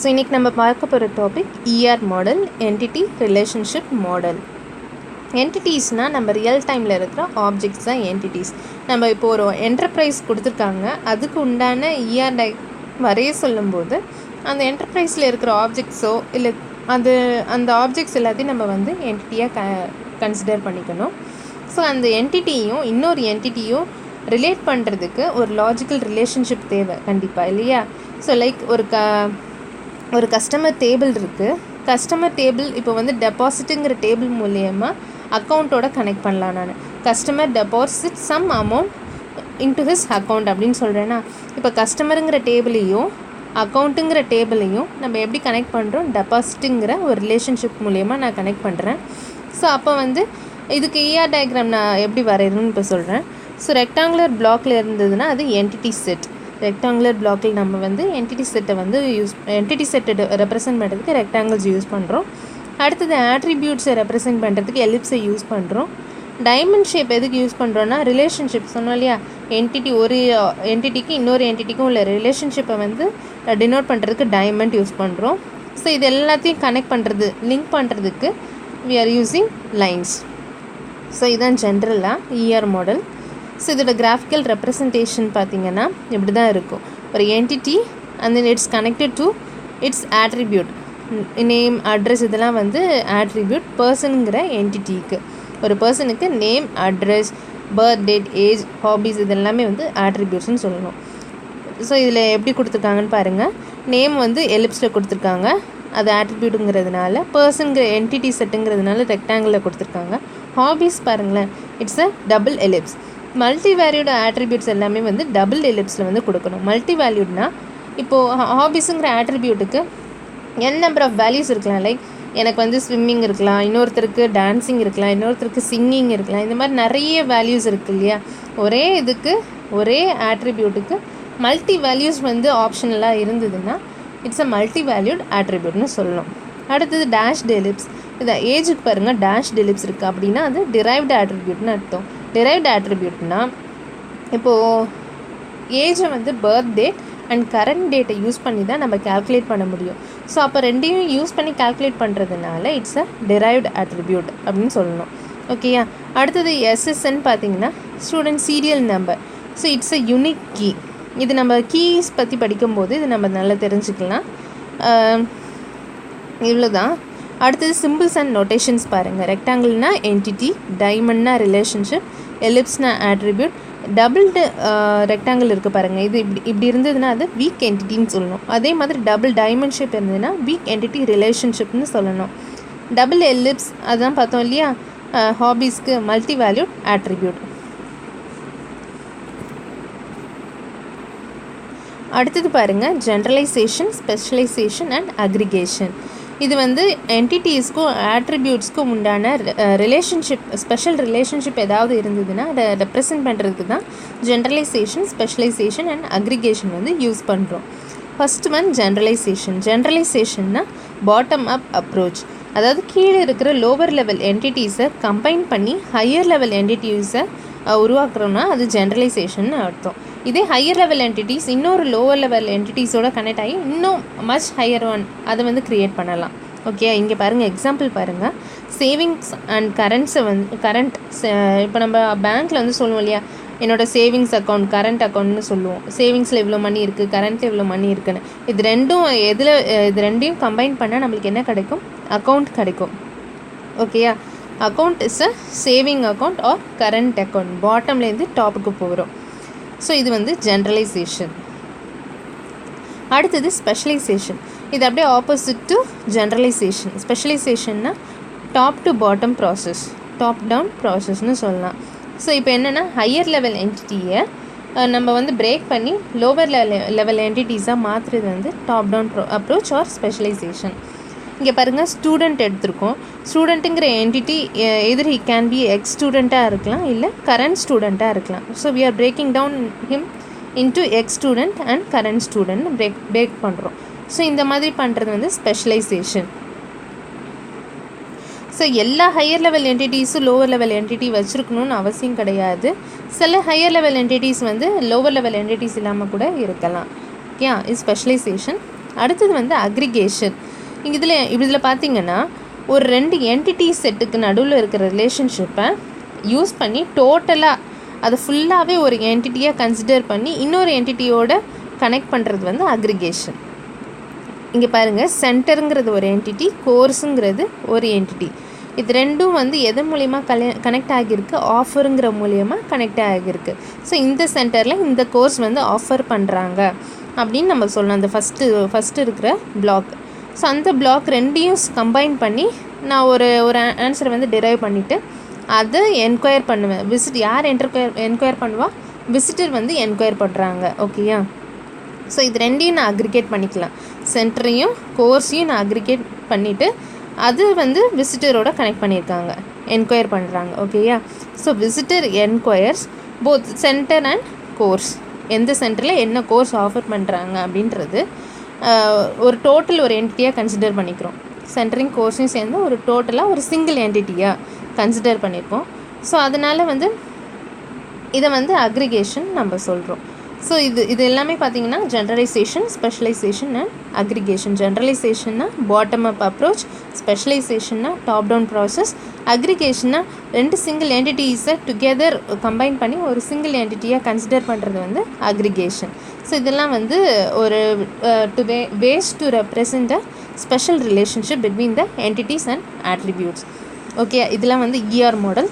So இன்றைக்கி நம்ம பார்க்க போகிற topic ER model, entity relationship model. என்டிட்டிஸ்னால் நம்ம ரியல் டைமில் இருக்கிற ஆப்ஜெக்ட்ஸ் தான் என்டிட்டிஸ். நம்ம இப்போ ஒரு என்டர்ப்ரைஸ் கொடுத்துருக்காங்க, அதுக்கு உண்டான ER வரைய சொல்லும்போது அந்த என்டர்ப்ரைஸில் இருக்கிற ஆப்ஜெக்ட்ஸோ இல்லை அந்த ஆப்ஜெக்ட்ஸ் எல்லாத்தையும் நம்ம வந்து என்டிட்டியாக கன்சிடர் பண்ணிக்கணும். ஸோ அந்த என்டிட்டியும் இன்னொரு என்டிட்டியும் ரிலேட் பண்ணுறதுக்கு ஒரு லாஜிக்கல் ரிலேஷன்ஷிப் தேவை கண்டிப்பாக, இல்லையா? ஸோ லைக் ஒரு கஸ்டமர் டேபிள் இருக்குது. கஸ்டமர் டேபிள் இப்போ வந்து டெபாசிட்டுங்கிற டேபிள் மூலயமா அக்கௌண்ட்டோட கனெக்ட் பண்ணலாம். நான் customer deposit some amount into his account அப்படின்னு சொல்கிறேன்னா, இப்போ கஸ்டமருங்கிற டேபிளையும் அக்கௌண்ட்டுங்கிற டேபிளையும் நம்ம எப்படி கனெக்ட் பண்ணுறோம்? டெபாசிட்டுங்கிற ஒரு ரிலேஷன்ஷிப் மூலயமா நான் கனெக்ட் பண்ணுறேன். ஸோ அப்போ வந்து இதுக்கு ER டயக்ராம் நான் எப்படி வரையணும்னு இப்போ சொல்கிறேன். ஸோ ரெக்டாங்குலர் பிளாக்கில் இருந்ததுன்னா அது என்டிட்டி செட். ரெக்டாங்குலர் பிளாக்கில் நம்ம வந்து என்டிட்டி செட்டை வந்து என்டிட்டி செட்டை ரெப்ரசென்ட் பண்ணுறதுக்கு ரெக்டாங்கிள்ஸ் யூஸ் பண்ணுறோம். அடுத்தது ஆட்ரிபியூட்ஸை ரெப்ரசென்ட் பண்ணுறதுக்கு எலிப்ஸை யூஸ் பண்ணுறோம். டைமண்ட் ஷேப் எதுக்கு யூஸ் பண்ணுறோன்னா ரிலேஷன்ஷிப் சொன்னோம் இல்லையா, என்டிட்டி ஒரு என்டிட்டிக்கு இன்னொரு என்டிட்டிக்கும் உள்ள ரிலேஷன்ஷிப்பை வந்து டினோட் பண்ணுறதுக்கு டைமண்ட் யூஸ் பண்ணுறோம். ஸோ இது எல்லாத்தையும் கனெக்ட் பண்ணுறது, லிங்க் பண்ணுறதுக்கு we are using lines. So இதுதான் ஜென்ரலாக ER மாடல். ஸோ இதோட கிராஃபிக்கல் ரெப்ரசன்டேஷன் பார்த்திங்கன்னா இப்படி தான் இருக்கும். ஒரு entity and then it's connected to it's attribute, name, address, இதெல்லாம் வந்து ஆட்ரிபியூட். பர்சனுங்கிற என்டிட்டிக்கு, ஒரு பர்சனுக்கு name, address, birth date, age, hobbies இதெல்லாமே வந்து ஆட்ரிபியூட்ஸ்னு சொல்லணும். ஸோ இதில் எப்படி கொடுத்துருக்காங்கன்னு பாருங்கள். நேம் வந்து எலிப்ஸில் கொடுத்துருக்காங்க, அது ஆட்ரிபியூட்டுங்கிறதுனால. பர்சனுங்கிற என்டிட்டி செட்டுங்கிறதுனால ரெக்டாங்கிளில் கொடுத்துருக்காங்க. ஹாபீஸ் பாருங்களேன், it's a double ellipse. Multi valued attributes எல்லாமே வந்து டபுள் எலிப்ஸில் வந்து கொடுக்கணும். மல்டி வேல்யூட்னா இப்போது ஹாபீஸுங்கிற ஆட்ரிபியூட்டுக்கு n நம்பர் ஆஃப் வேல்யூஸ் இருக்கலாம். லைக் எனக்கு வந்து ஸ்விம்மிங் இருக்கலாம், இன்னொருத்தருக்கு டான்ஸிங் இருக்கலாம், இன்னொருத்தருக்கு சிங்கிங் இருக்கலாம். இந்த மாதிரி நிறைய வேல்யூஸ் இருக்குது இல்லையா? ஒரே இதுக்கு ஒரே ஆட்ரிபியூட்டுக்கு மல்டி வேல்யூஸ் வந்து ஆப்ஷனலாக இருந்ததுன்னா இட்ஸ் அ மல்டி வேல்யூட் ஆட்ரிபியூட்னு சொல்லணும். அடுத்தது டேஷ் டெலிப்ஸ். இதை ஏஜுக்கு பாருங்கள், டேஷ் டெலிப்ஸ் இருக்குது அப்படின்னா அது டிரைவ்டு ஆட்ரிபியூட்னு அர்த்தம். டிரைவ்டு ஆட்ரிபியூட்னா இப்போது ஏஜை வந்து பர்த் டேட் அண்ட் கரண்ட் டேட்டை யூஸ் பண்ணி தான் நம்ம கால்குலேட் பண்ண முடியும். ஸோ அப்போ ரெண்டையும் யூஸ் பண்ணி கால்குலேட் பண்ணுறதுனால இட்ஸ் அ டிரைவ்டு ஆட்ரிபியூட் அப்படின்னு சொல்லணும். ஓகேயா? அடுத்தது SSN பார்த்திங்கன்னா student serial number. So it's a unique key. இது நம்ம கீஸ் பற்றி படிக்கும்போது இது நம்ம நல்லா தெரிஞ்சுக்கலாம். இவ்வளோ தான். அடுத்தது சிம்பிள்ஸ் அண்ட் நோட்டேஷன்ஸ் பாருங்கள். ரெக்டாங்கிள்னா என்டிட்டி, டைமண்ட்னா ரிலேஷன்ஷிப், எலிப்ஸ்னா ஆட்ரிபியூட். டபுள் ரெக்டாங்கிள் இருக்குது பாருங்கள், இது இப்படி இருந்ததுன்னா அது வீக் என்டிட்டின்னு சொல்லணும். அதே மாதிரி டபுள் டைமண்ட் ஷேப் இருந்ததுன்னா வீக் என்டிட்டி ரிலேஷன்ஷிப்னு சொல்லணும். டபுள் எலிப்ஸ் அதுதான் பார்த்தோம் இல்லையா, ஹாபீஸ்க்கு மல்டி வேல்யூட் ஆட்ரிபியூட். அடுத்தது பாருங்கள், ஜென்ரலைசேஷன், ஸ்பெஷலைசேஷன் அண்ட் அக்ரிகேஷன். இது வந்து என்டிட்டிஸ்க்கும் ஆட்ரிபியூட்ஸ்க்கும் உண்டான ரிலேஷன்ஷிப், ஸ்பெஷல் ரிலேஷன்ஷிப் ஏதாவது இருந்ததுன்னா அதை ரெப்ரசென்ட் பண்ணுறதுக்கு தான் ஜென்ரலைசேஷன், ஸ்பெஷலைசேஷன் அண்ட் அக்ரிகேஷன் வந்து யூஸ் பண்ணுறோம். First one generalisation. ஜென்ரலைசேஷன்னா பாட்டம் அப் அப்ரோச். அதாவது கீழே இருக்கிற லோவர் லெவல் என்டிட்டிஸை கம்பைன் பண்ணி ஹையர் லெவல் என்டிட்டிஸை உருவாக்குறோன்னா அது ஜென்ரலைசேஷன் அர்த்தம். இதே ஹையர் லெவல் என்டிட்டிஸ் இன்னொரு லோவர் லெவல் என்டிட்டிஸோட கனெக்ட் ஆகி இன்னும் மச் ஹையர் ஒன் அதை வந்து க்ரியேட் பண்ணலாம். ஓகே, இங்கே பாருங்கள், எக்ஸாம்பிள் பாருங்கள். சேவிங்ஸ் அண்ட் கரண்ட்ஸை வந்து கரண்ட், இப்போ நம்ம பேங்க்கில் வந்து சொல்லுவோம் இல்லையா, என்னோடய சேவிங்ஸ் அக்கௌண்ட், கரண்ட் அக்கௌண்ட்னு சொல்லுவோம். சேவிங்ஸில் இவ்வளோ மணி இருக்குது, கரண்ட்டில் இவ்வளோ மணி இருக்குன்னு. இது ரெண்டையும் கம்பைன் பண்ணால் நம்மளுக்கு என்ன கிடைக்கும்? அக்கௌண்ட் கிடைக்கும். ஓகேயா? Account is a saving account or current account. பாட்டம்லேருந்து டாப்புக்கு போகிறோம். ஸோ இது வந்து ஜென்ரலைசேஷன். அடுத்தது ஸ்பெஷலைசேஷன். இது அப்படியே ஆப்போசிட் டு ஜென்ரலைசேஷன். ஸ்பெஷலைசேஷன்னா top to bottom process, top down ப்ராசஸ்னு சொல்லலாம். ஸோ இப்போ என்னென்னா ஹையர் லெவல் என்டிட்டியை நம்ம வந்து பிரேக் பண்ணி லோவர் லெவல் என்டிட்டிஸாக மாற்றுறது வந்து top down approach or specialisation. இங்கே பாருங்கள், ஸ்டூடெண்ட் எடுத்திருக்கோம். ஸ்டூடெண்ட்டுங்கிற என்டிட்டி எதிர் ஹி கேன் பி எக்ஸ் ஸ்டூடெண்ட்டாக இருக்கலாம், இல்லை கரண்ட் ஸ்டூடெண்ட்டாக இருக்கலாம். So we are breaking down him into ex student and current student break பண்ணுறோம். ஸோ இந்த மாதிரி பண்ணுறது வந்து ஸ்பெஷலைசேஷன். ஸோ எல்லா ஹையர் லெவல் என்டிட்டிஸும் லோவர் லெவல் என்டிட்டி வச்சுருக்கணும்னு அவசியம் கிடையாது. சில ஹையர் லெவல் என்டிட்டிஸ் வந்து லோவர் லெவல் என்டிட்டிஸ் இல்லாமல் கூட இருக்கலாம். ஓகே, இது ஸ்பெஷலைசேஷன். அடுத்தது வந்து அக்ரிகேஷன். இதில் பார்த்தீங்கன்னா ஒரு 2 என்டிட்டி செட்டுக்கு நடுவில் இருக்கிற ரிலேஷன்ஷிப்பை யூஸ் பண்ணி டோட்டலாக அதை ஃபுல்லாகவே ஒரு என்டிட்டியாக கன்சிடர் பண்ணி இன்னொரு என்டிட்டியோட கனெக்ட் பண்ணுறது வந்து அக்ரிகேஷன். இங்கே பாருங்கள், சென்டருங்கிறது ஒரு என்டிட்டி, கோர்ஸுங்கிறது ஒரு என்டிட்டி. இது ரெண்டும் வந்து எதன் மூலிமா கனெக்ட் ஆகியிருக்கு? ஆஃபருங்கிற மூலிமா கனெக்ட் ஆகியிருக்கு. ஸோ இந்த சென்டரில் இந்த கோர்ஸ் வந்து ஆஃபர் பண்ணுறாங்க அப்படின்னு நம்ம சொல்லலாம். அந்த ஃபஸ்ட்டு இருக்கிற பிளாக். ஸோ அந்த பிளாக் ரெண்டையும் கம்பைன் பண்ணி நான் ஒரு ஆன்சரை வந்து டிரைவ் பண்ணிவிட்டு அதை என்கொயர் பண்ணுவேன். யார் என்கொயர் பண்ணுவா? விசிட்டர் வந்து என்கொயர் பண்ணுறாங்க. ஓகேயா? ஸோ இது ரெண்டையும் நான் அக்ரிகேட் பண்ணிக்கலாம். சென்டரையும் கோர்ஸையும் நான் அக்ரிகேட் பண்ணிவிட்டு அது வந்து விசிட்டரோட கனெக்ட் பண்ணியிருக்காங்க, என்கொயர் பண்ணுறாங்க. ஓகேயா? So visitor enquires both centre and course. எந்த சென்டரில் என்ன கோர்ஸ் ஆஃபர் பண்ணுறாங்க அப்படின்றது ஒரு டோட்டல் ஒரு என்டிட்டியாக கன்சிடர் பண்ணிக்கிறோம். சென்டரிங் கோர்ஸையும் சேர்ந்து ஒரு டோட்டலாக ஒரு சிங்கிள் என்டிட்டியாக கன்சிடர் பண்ணியிருக்கோம். ஸோ அதனால் வந்து இதை வந்து அக்ரிகேஷன் நம்ம சொல்கிறோம். ஸோ இது எல்லாமே பார்த்திங்கன்னா ஜென்ரலைசேஷன், ஸ்பெஷலைசேஷன் அண்ட் அக்ரிகேஷன். ஜென்ரலைசேஷன்னா பாட்டம் அப் அப்ரோச், ஸ்பெஷலைசேஷன்னா டாப் டவுன் ப்ராசஸ், அக்ரிகேஷன்னா 2 சிங்கிள் என்டிட்டிஸை டுகெதர் கம்பைன் பண்ணி ஒரு சிங்கிள் என்டிட்டியாக கன்சிடர் பண்ணுறது வந்து அக்ரிகேஷன். ஸோ இதெல்லாம் வந்து ஒரு ways to represent a special relationship between the entities and attributes. Okay, இதெல்லாம் வந்து ER மாடல்.